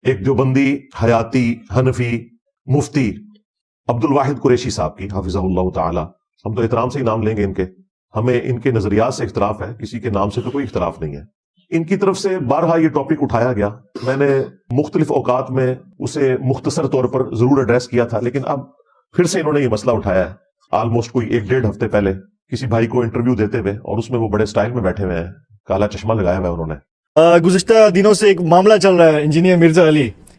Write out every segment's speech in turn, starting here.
ایک دیوبندی حیاتی حنفی مفتی عبدالواحد قریشی صاحب کی حافظہ اللہ تعالی، ہم تو احترام سے ہی نام لیں گے ان کے، ہمیں ان کے نظریات سے اختلاف ہے، کسی کے نام سے تو کوئی اختلاف نہیں ہے۔ ان کی طرف سے بارہا یہ ٹاپک اٹھایا گیا، میں نے مختلف اوقات میں اسے مختصر طور پر ضرور ایڈریس کیا تھا، لیکن اب پھر سے انہوں نے یہ مسئلہ اٹھایا ہے آلموسٹ کوئی 1-1.5 ہفتے پہلے کسی بھائی کو انٹرویو دیتے ہوئے، اور اس میں وہ بڑے سٹائل میں بیٹھے ہوئے ہیں، کالا چشمہ لگایا ہوا ہے انہوں نے۔ گزشتہ دنوں سے ایک معاملہ چل رہا ہے،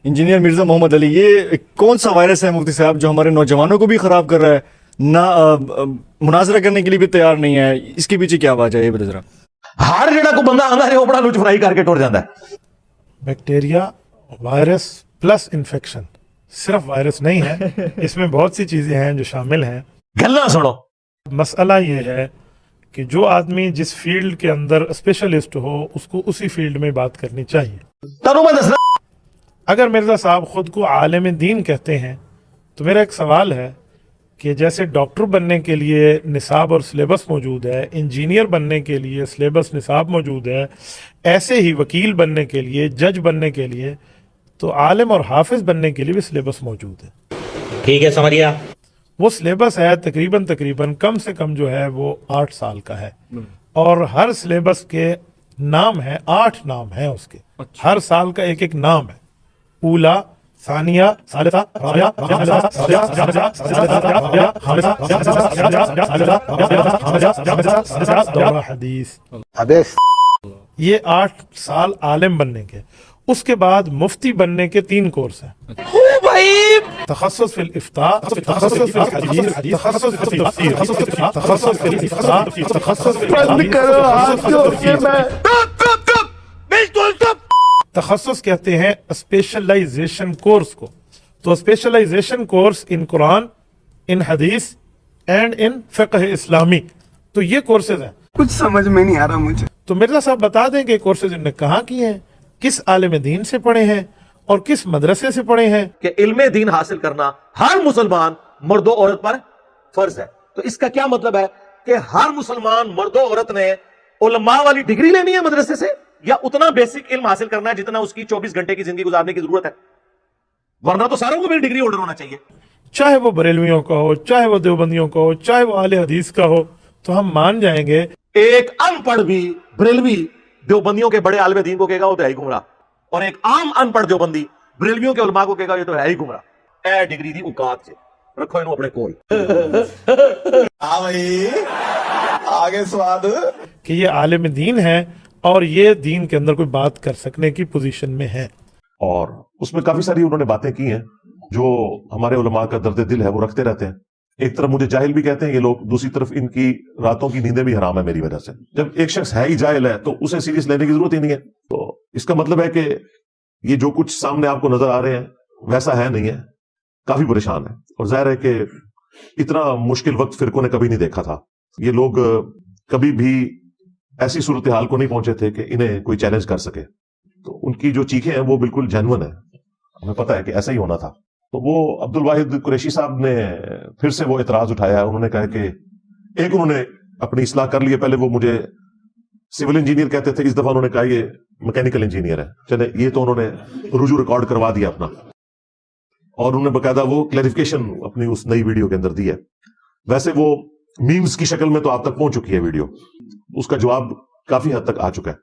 انجینئر مرزا محمد علی، یہ کون سا وائرس ہے مفتی صاحب جو ہمارے نوجوانوں کو بھی خراب کر رہا ہے، نہ مناظرہ کرنے کے لیے بھی تیار نہیں ہے، اس کے پیچھے کیا وجہ ہے یہ بتا ذرا۔ ہر جڑا کو بندہ آندا ہے وہ بڑا لچ فرائی کر کے ٹر جاتا ہے۔ بیکٹیریا وائرس پلس انفیکشن صرف وائرس نہیں ہے، اس میں بہت سی چیزیں ہیں جو شامل ہیں۔ گلا سنو، مسئلہ یہ ہے کہ جو آدمی جس فیلڈ کے اندر اسپیشلسٹ ہو اس کو اسی فیلڈ میں بات کرنی چاہیے۔ تنو میں دسنا، اگر مرزا صاحب خود کو عالم دین کہتے ہیں تو میرا ایک سوال ہے کہ جیسے ڈاکٹر بننے کے لیے نصاب اور سلیبس موجود ہے، انجینئر بننے کے لیے سلیبس نصاب موجود ہے، ایسے ہی وکیل بننے کے لیے، جج بننے کے لیے، تو عالم اور حافظ بننے کے لیے بھی سلیبس موجود ہے۔ ٹھیک ہے، سمجھ گیا۔ وہ سلیبس ہے تقریباً کم سے کم جو ہے وہ 8 سال کا ہے، اور ہر سلیبس کے نام ہیں، 8 نام ہیں اس کے، ہر سال کا ایک نام ہے، اولا، ثانیہ، ثالثہ، رابعہ، دورہ حدیث۔ یہ 8 سال عالم بننے کے، اس کے بعد مفتی بننے کے 3 کورس ہیں، تخصص فی الافتاء، تخصص فی الحدیث، تخصص فی التفسیر، تخصص فی الافتاء، تخصص فی تخصص کہتے ہیں اسپیشلائزیشن کورس کو۔ تو اسپیشلائزیشن کورس ان قرآن، ان حدیث اینڈ ان فقہ اسلامی، تو یہ کورسز ہیں۔ کچھ سمجھ میں نہیں آ رہا مجھے۔ تو مرزا صاحب بتا دیں کہ کورسز انہوں نے کہاں کیے ہیں، کس عالم دین سے پڑھے ہیں اور کس مدرسے سے پڑھے ہیں۔ کہ علم دین حاصل کرنا ہر مسلمان مرد و عورت پر فرض ہے۔ تو اس کا کیا مطلب ہے کہ ہر مسلمان مرد و عورت نے علماء والی ڈگری لینی ہے مدرسے سے، یا اتنا بیسک علم حاصل کرنا ہے جتنا اس کی 24 گھنٹے کی زندگی گزارنے کی ضرورت ہے؟ ورنہ تو ساروں کو بھی ڈگری ہولڈر ہونا چاہیے، چاہے وہ بریلویوں کا ہو، چاہے وہ دیوبندیوں کا ہو، چاہے وہ اہل حدیث کا ہو، تو ہم مان جائیں گے۔ ایک ان پڑھ بھی بریلوی دیوبندیوں کے بڑے عالم دین کو کہے گا وہ تو ہے ہی گمراہ، اور ایک عام ان پڑھ دیوبندی بریلویوں کے علماء کو کہے گا یہ تو ہے ہی گمراہ۔ اے ڈگری دی اوقات سے رکھو انہوں اپنے کول۔ آگے سواد کہ یہ عالم دین ہے اور یہ دین کے اندر کوئی بات کر سکنے کی پوزیشن میں ہے۔ اور اس میں کافی ساری انہوں نے باتیں کی ہیں جو ہمارے علماء کا درد دل ہے، وہ رکھتے رہتے ہیں۔ ایک طرف مجھے جاہل بھی کہتے ہیں یہ لوگ، دوسری طرف ان کی راتوں کی نیندیں بھی حرام ہے میری وجہ سے۔ جب ایک شخص ہے ہی جاہل ہے تو اسے سیریس لینے کی ضرورت ہی نہیں ہے۔ تو اس کا مطلب ہے کہ یہ جو کچھ سامنے آپ کو نظر آ رہے ہیں ویسا ہے نہیں ہے، کافی پریشان ہے، اور ظاہر ہے کہ اتنا مشکل وقت فرقوں نے کبھی نہیں دیکھا تھا۔ یہ لوگ کبھی بھی ایسی صورتحال کو نہیں پہنچے تھے کہ انہیں کوئی چیلنج کر سکے۔ تو ان کی جو چیخیں ہیں وہ بالکل جینون ہیں، ہمیں پتہ ہے کہ ایسا ہی ہونا تھا۔ تو وہ عبدالواحد قریشی صاحب نے پھر سے وہ اعتراض اٹھایا ہے۔ انہوں نے کہا کہ ایک انہوں نے اپنی اصلاح کر لی ہے، پہلے وہ مجھے سول انجینئر کہتے تھے، اس دفعہ انہوں نے کہا یہ میکینیکل انجینئر ہے۔ چلے یہ تو انہوں نے رجوع ریکارڈ کروا دیا اپنا، اور انہوں نے باقاعدہ وہ کلیریفیکیشن اپنی اس نئی ویڈیو کے اندر دی ہے۔ ویسے وہ میمز کی شکل میں تو آپ تک پہنچ چکی ہے ویڈیو، اس کا جواب کافی حد تک آ چکا ہے،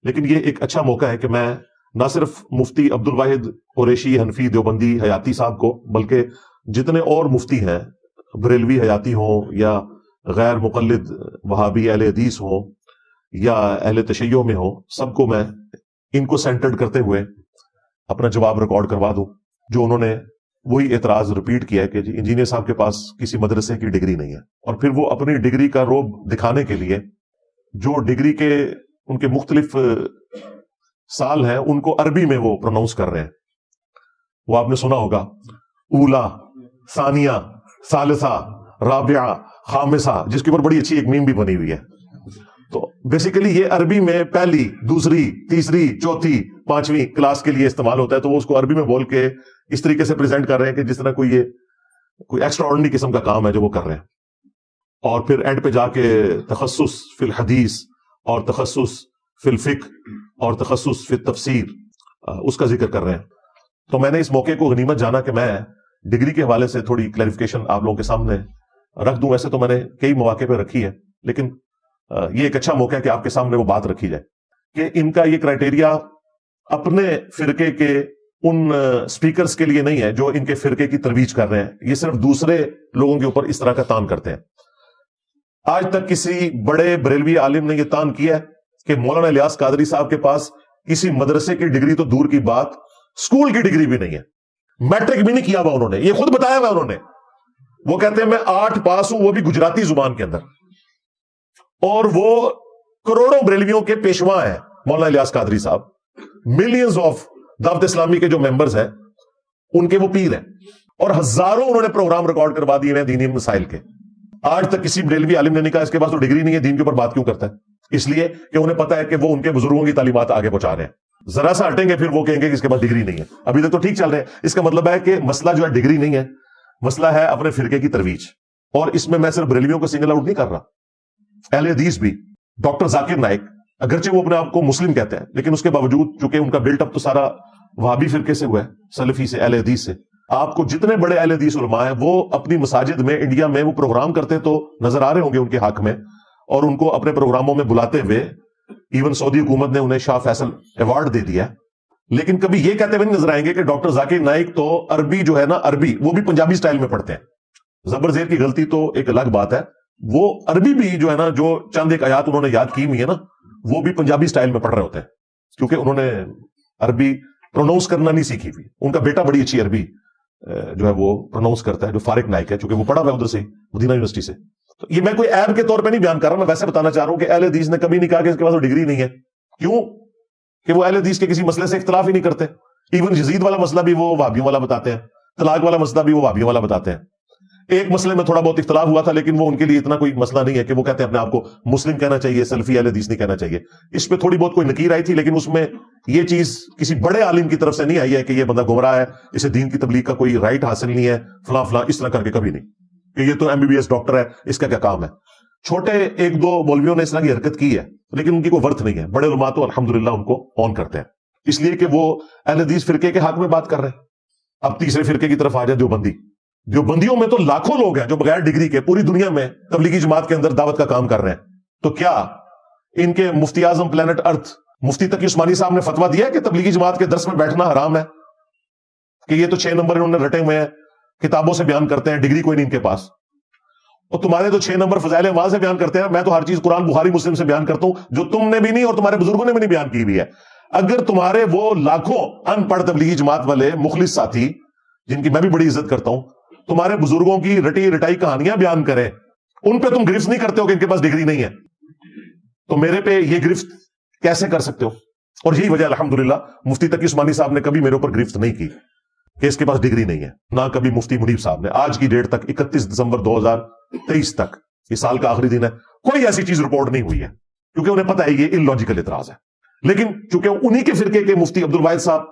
لیکن یہ ایک اچھا موقع ہے کہ میں نہ صرف مفتی عبدالواحد قریشی حنفی دیوبندی حیاتی صاحب کو، بلکہ جتنے اور مفتی ہیں بریلوی حیاتی ہوں یا غیر مقلد وہابی اہل حدیث ہوں یا اہل تشیع میں ہوں، سب کو میں ان کو سینٹرڈ کرتے ہوئے اپنا جواب ریکارڈ کروا دوں، جو انہوں نے وہی اعتراض ریپیٹ کیا ہے کہ جی انجینئر صاحب کے پاس کسی مدرسے کی ڈگری نہیں ہے، اور پھر وہ اپنی ڈگری کا روب دکھانے کے لیے جو ڈگری کے ان کے مختلف سال ہیں ان کو عربی میں وہ پروناؤنس کر رہے ہیں۔ وہ آپ نے سنا ہوگا اولا، ثانیہ، ثالثہ، رابعہ، خامسہ، جس کے اوپر بڑی اچھی ایک میم بھی بنی ہوئی ہے۔ تو بیسیکلی یہ عربی میں پہلی، دوسری، تیسری، چوتھی، پانچویں کلاس کے لیے استعمال ہوتا ہے، تو وہ اس کو عربی میں بول کے اس طریقے سے پریزنٹ کر رہے ہیں کہ جس طرح کوئی ایکسٹرا آرڈنری قسم کا کام ہے جو وہ کر رہے ہیں۔ اور پھر اینڈ پہ جا کے تخصص فی الحدیث اور تخصص فی الفقہ اور تخصص فی التفسیر اس کا ذکر کر رہے ہیں۔ تو میں نے اس موقع کو غنیمت جانا کہ میں ڈگری کے حوالے سے تھوڑی کلیریفیکیشن آپ لوگوں کے سامنے رکھ دوں. ویسے تو میں نے کئی مواقع پہ رکھی ہے, لیکن یہ ایک اچھا موقع ہے کہ آپ کے سامنے وہ بات رکھی جائے کہ ان کا یہ کرائٹیریا اپنے فرقے کے ان سپیکرز کے لیے نہیں ہے جو ان کے فرقے کی ترویج کر رہے ہیں, یہ صرف دوسرے لوگوں کے اوپر اس طرح کا تان کرتے ہیں. آج تک کسی بڑے بریلوی عالم نے یہ تان کیا ہے کہ مولانا الیاس قادری صاحب کے پاس کسی مدرسے کی ڈگری تو دور کی بات, اسکول کی ڈگری بھی نہیں ہے, میٹرک بھی نہیں کیا ہوا انہوں نے, یہ خود بتایا ہوا انہوں نے. وہ کہتے ہیں میں 8 پاس ہوں, وہ بھی گجراتی زبان کے اندر, اور وہ کروڑوں بریلویوں کے پیشوا ہیں مولانا الیاس قادری صاحب. ملینز آف دعوت اسلامی کے جو ممبرز ہیں ان کے وہ پیر ہیں, اور ہزاروں انہوں نے پروگرام ریکارڈ کروا دیے ہیں دینی مسائل کے. آج تک کسی بریلوی عالم نے نہیں کہا اس کے پاس تو ڈگری نہیں ہے, دین کے اوپر بات کیوں کرتا ہے؟ اس لیے کہ انہیں پتا ہے کہ وہ ان کے بزرگوں کی تعلیمات آگے پہنچا رہے ہیں. ذرا سا ہٹیں گے پھر وہ کہیں گے کہ اس کے پاس ڈگری نہیں ہے. ابھی تک تو ٹھیک چل رہے ہیں. اس کا مطلب ہے کہ مسئلہ جو ہے ڈگری نہیں ہے, مسئلہ ہے اپنے فرقے کی ترویج. اور اس میں صرف بریلویوں کو سنگل آؤٹ نہیں کر رہا, اہل حدیث بھی. ڈاکٹر ذاکر نائک اگرچہ وہ اپنے آپ کو مسلم کہتے ہیں, لیکن اس کے باوجود چونکہ ان کا بلٹ اپ تو سارا وہابی فرقے سے ہوا ہے, سلفی سے, اہل حدیث سے. آپ کو جتنے بڑے اہل حدیث علماء ہیں وہ اپنی مساجد میں انڈیا میں وہ پروگرام کرتے تو نظر آ رہے ہوں گے ان کے حق میں, اور ان کو اپنے پروگراموں میں بلاتے ہوئے ایون سعودی حکومت نے انہیں شاہ فیصل ایوارڈ دے دیا. لیکن کبھی یہ کہتے ہوئے نہیں نظر آئیں گے کہ ڈاکٹر ذاکر نائک تو عربی جو ہے نا, عربی وہ بھی پنجابی سٹائل میں پڑھتے ہیں. زبر زیر کی غلطی تو ایک الگ بات ہے, وہ عربی بھی جو ہے نا, جو چند ایک آیات انہوں نے یاد کی ہوئی ہے نا, وہ بھی پنجابی سٹائل میں پڑھ رہے ہوتے ہیں, کیونکہ انہوں نے عربی پروناؤنس کرنا نہیں سیکھی ہوئی. ان کا بیٹا بڑی اچھی عربی جو ہے وہ پروناؤنس کرتا ہے, جو فارق نائک ہے, چونکہ وہ پڑھا ہوا ہے ادھر سے, مدینہ یونیورسٹی سے. تو یہ میں کوئی عیب کے طور پہ نہیں بیان کر رہا, میں ویسے بتانا چاہ رہا ہوں کہ اہل حدیث نے کبھی نہیں کہا کہ اس کے پاس ڈگری نہیں ہے. کیوں؟ کہ وہ اہل حدیث کے کسی مسئلے سے اختلاف ہی نہیں کرتے. ایون یزید والا مسئلہ بھی وہ وہابیوں والا بتاتے ہیں, طلاق والا مسئلہ بھی وہ وہابیوں والا بتاتے ہیں. ایک مسئلے میں تھوڑا بہت اختلاف ہوا تھا, لیکن وہ ان کے لیے اتنا کوئی مسئلہ نہیں ہے کہ وہ کہتے ہیں اپنے آپ کو مسلم کہنا چاہیے, سلفی اہل حدیث نہیں کہنا چاہیے. اس پہ تھوڑی بہت کوئی نکیر آئی تھی, لیکن اس میں یہ چیز کسی بڑے عالم کی طرف سے نہیں آئی ہے کہ یہ بندہ گمراہ ہے, اسے دین کی تبلیغ کا کوئی رائٹ حاصل نہیں ہے, فلاں فلاں اس طرح کر کے کبھی نہیں کہ یہ تو MBBS ڈاکٹر ہے, اس کا کیا کام ہے. چھوٹے 1-2 مولویوں نے اس طرح کی حرکت کی ہے, لیکن ان کی کوئی ورتھ نہیں ہے. بڑے علماء تو الحمدللہ ان کو آن کرتے ہیں, اس لیے کہ وہ اہل حدیث فرقے کے حق میں بات کر رہے ہیں. اب تیسرے فرقے کی طرف آ جائے, دیوبندی. دیوبندیوں میں تو لاکھوں لوگ ہیں جو بغیر ڈگری کے پوری دنیا میں تبلیغی جماعت کے اندر دعوت کا کام کر رہے ہیں. تو کیا ان کے مفتی اعظم پلانٹ ارتھ مفتی تقی عثمانی صاحب نے فتویٰ دیا ہے کہ تبلیغی جماعت کے درس میں بیٹھنا حرام ہے, کہ یہ تو 6 نمبر انہوں نے رٹے ہوئے ہیں, کتابوں سے بیان کرتے ہیں, ڈگری کوئی نہیں ان کے پاس. اور تمہارے تو 6 نمبر فضائل وہاں سے بیان کرتے ہیں, میں تو ہر چیز قرآن بخاری مسلم سے بیان کرتا ہوں, جو تم نے بھی نہیں اور تمہارے بزرگوں نے بھی نہیں بیان کی ہوئی ہے. اگر تمہارے وہ لاکھوں ان پڑھ تبلیغی جماعت والے مخلص ساتھی, جن کی میں بھی بڑی عزت کرتا ہوں, تمہارے بزرگوں کی رٹی رٹائی کہانیاں بیان کریں, ان پہ تم گرفت نہیں کرتے ہو کہ ان کے پاس ڈگری نہیں ہے, تو میرے پہ یہ گرفت کیسے کر سکتے ہو؟ اور یہی وجہ الحمدللہ مفتی تقی عثمانی صاحب نے کبھی میرے اوپر گرفت نہیں کی کہ اس کے پاس ڈگری نہیں ہے, نہ کبھی مفتی منیب صاحب نے. آج کی ڈیٹ تک 31 دسمبر 2023 تک, یہ سال کا آخری دن ہے, کوئی ایسی چیز رپورٹ نہیں ہوئی ہے, کیونکہ انہیں پتا ہے یہ ان لاجیکل اعتراض ہے. لیکن چونکہ انہی کے فرقے کے مفتی عبد الواحد صاحب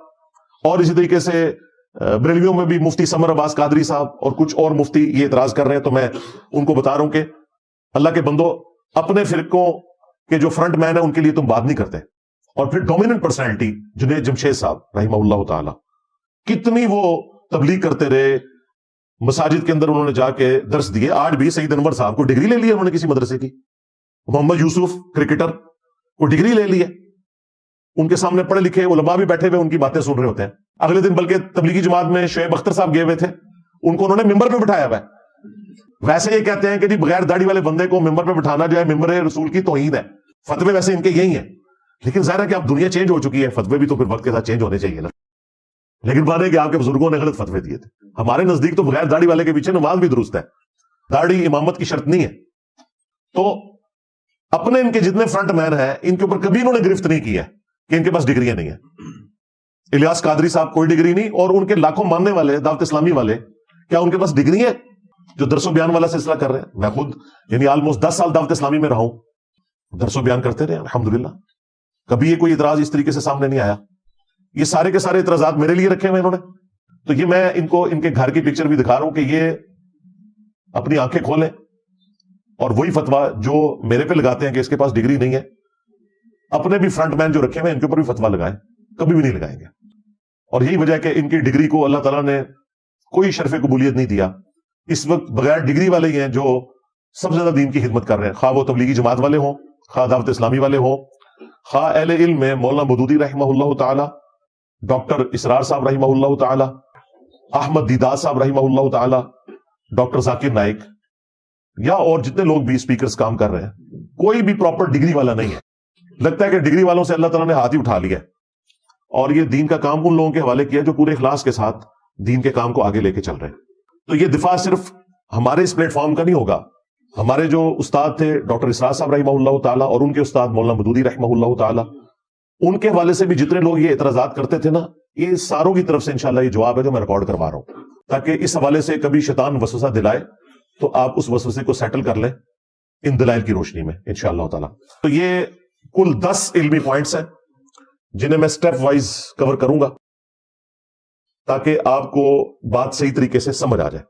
اور اسی طریقے سے بریلویوں میں بھی مفتی سمر عباس قادری صاحب اور کچھ اور مفتی یہ اعتراض کر رہے ہیں, تو میں ان کو بتا رہا ہوں کہ اللہ کے بندو, اپنے فرقوں کے جو فرنٹ مین ہیں ان کے لیے تم بات نہیں کرتے. اور پھر ڈومیننٹ پرسنالٹی جنید جمشید صاحب رحمہ اللہ تعالی, کتنی وہ تبلیغ کرتے رہے, مساجد کے اندر انہوں نے جا کے درس دیے. آج بھی سعید انور صاحب کو ڈگری لے لی ہے انہوں نے کسی مدرسے کی. محمد یوسف کرکٹر کو ڈگری لے لی ہے, ان کے سامنے پڑھے لکھے علماء بھی بیٹھے ہوئے ان کی باتیں سن رہے ہوتے ہیں. اگلے دن بلکہ تبلیغی جماعت میں شعیب اختر صاحب گئے ہوئے تھے, ان کو انہوں نے ممبر پہ بٹھایا ہوا ہے. ویسے یہ کہتے ہیں کہ جی بغیر داڑھی والے بندے کو ممبر پہ بٹھانا جو ہے ممبر رسول کی توہین ہے. فتوے ویسے ان کے یہی ہیں, لیکن ظاہر ہے کہ اب دنیا چینج ہو چکی ہے, فتوے بھی تو پھر وقت کے ساتھ چینج ہونے چاہیے نا. لیکن بات ہے کہ آپ کے بزرگوں نے غلط فتوے دیے تھے. ہمارے نزدیک تو بغیر داڑھی والے کے پیچھے نماز بھی درست ہے, داڑھی امامت کی شرط نہیں ہے. تو اپنے ان کے جتنے فرنٹ مین ہیں ان کے اوپر کبھی انہوں نے گرفت نہیں کی ہے کہ ان کے پاس ڈگریاں نہیں ہیں. الیاس قادری صاحب کوئی ڈگری نہیں, اور ان کے لاکھوں ماننے والے دعوت اسلامی والے, کیا ان کے پاس ڈگری ہے جو درس و بیان والا سلسلہ کر رہے ہیں؟ میں خود یعنی آلموسٹ 10 سال دعوت اسلامی میں رہا ہوں, درس و بیان کرتے رہے الحمدللہ, کبھی یہ کوئی اعتراض اس طریقے سے سامنے نہیں آیا. یہ سارے کے سارے اعتراضات میرے لیے رکھے ہوئے انہوں نے. تو یہ میں ان کو ان کے گھر کی پکچر بھی دکھا رہا ہوں کہ یہ اپنی آنکھیں کھولیں, اور وہی فتویٰ جو میرے پہ لگاتے ہیں کہ اس کے پاس ڈگری نہیں ہے, اپنے بھی فرنٹ مین جو رکھے ہوئے ان کے اوپر بھی فتویٰ لگائیں, کبھی بھی نہیں لگائیں گے. اور یہی وجہ ہے کہ ان کی ڈگری کو اللہ تعالیٰ نے کوئی شرف قبولیت نہیں دیا. اس وقت بغیر ڈگری والے ہی ہیں جو سب سے زیادہ دین کی خدمت کر رہے ہیں, خواہ وہ تبلیغی جماعت والے ہوں, خواہ دعوت اسلامی والے ہوں, خواہ اہل علم میں مولانا مودودی رحمہ اللہ تعالی, ڈاکٹر اسرار صاحب رحمہ اللہ تعالی, احمد دیدار صاحب رحمہ اللہ تعالی, ڈاکٹر ذاکر نائک, یا اور جتنے لوگ بھی اسپیکرز کام کر رہے ہیں, کوئی بھی پراپر ڈگری والا نہیں ہے. لگتا ہے کہ ڈگری والوں سے اللہ تعالیٰ نے ہاتھ ہی اٹھا لیا ہے, اور یہ دین کا کام ان لوگوں کے حوالے کیا جو پورے اخلاص کے ساتھ دین کے کام کو آگے لے کے چل رہے ہیں. تو یہ دفاع صرف ہمارے اس پلیٹ فارم کا نہیں ہوگا. ہمارے جو استاد تھے ڈاکٹر اسرار صاحب رحمہ اللہ تعالیٰ, اور ان کے استاد مولانا مودودی رحمہ اللہ تعالیٰ, ان کے حوالے سے بھی جتنے لوگ یہ اعتراضات کرتے تھے نا, یہ ساروں کی طرف سے انشاءاللہ یہ جواب ہے جو میں ریکارڈ کروا رہا ہوں, تاکہ اس حوالے سے کبھی شیطان وسوسہ دلائے تو آپ اس وسوسے کو سیٹل کر لیں ان دلائل کی روشنی میں انشاءاللہ تعالیٰ. تو یہ کل 10 علمی پوائنٹس ہیں جنہیں میں سٹیپ وائز کور کروں گا تاکہ آپ کو بات صحیح طریقے سے سمجھ آ جائے.